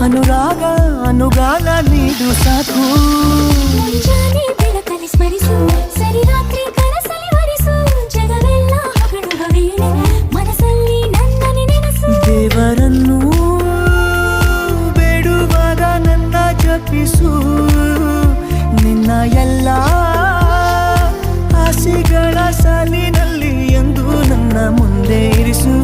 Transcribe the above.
ಅನುರಾಗ ಅನುಗಾಲ ನೀಡು ಸಾಕು. ಮುಂಜಾನೆ ಬೆಳಕಲ್ಲಿ ಸ್ಮರಿಸು, ಸರಿ ರಾತ್ರಿ ಕನಸಲ್ಲಿ ವರಿಸು, ಜಗವೆಲ್ಲ ಹೊಗಳುವ ವೇಳೆ ಮನಸ್ಸಲ್ಲಿ ನನ್ನನೆ ನೆನಸು. ದೇವರನ್ನು ಬೇಡುವಾಗ ನನ್ನ ಜಪಿಸು, ನಿನ್ನ ಎಲ್ಲ ಆಸೆಗಳ ಸಾಲಿನಲ್ಲಿ ಎಂದು ನನ್ನ ಮುಂದೆ ಇರಿಸು.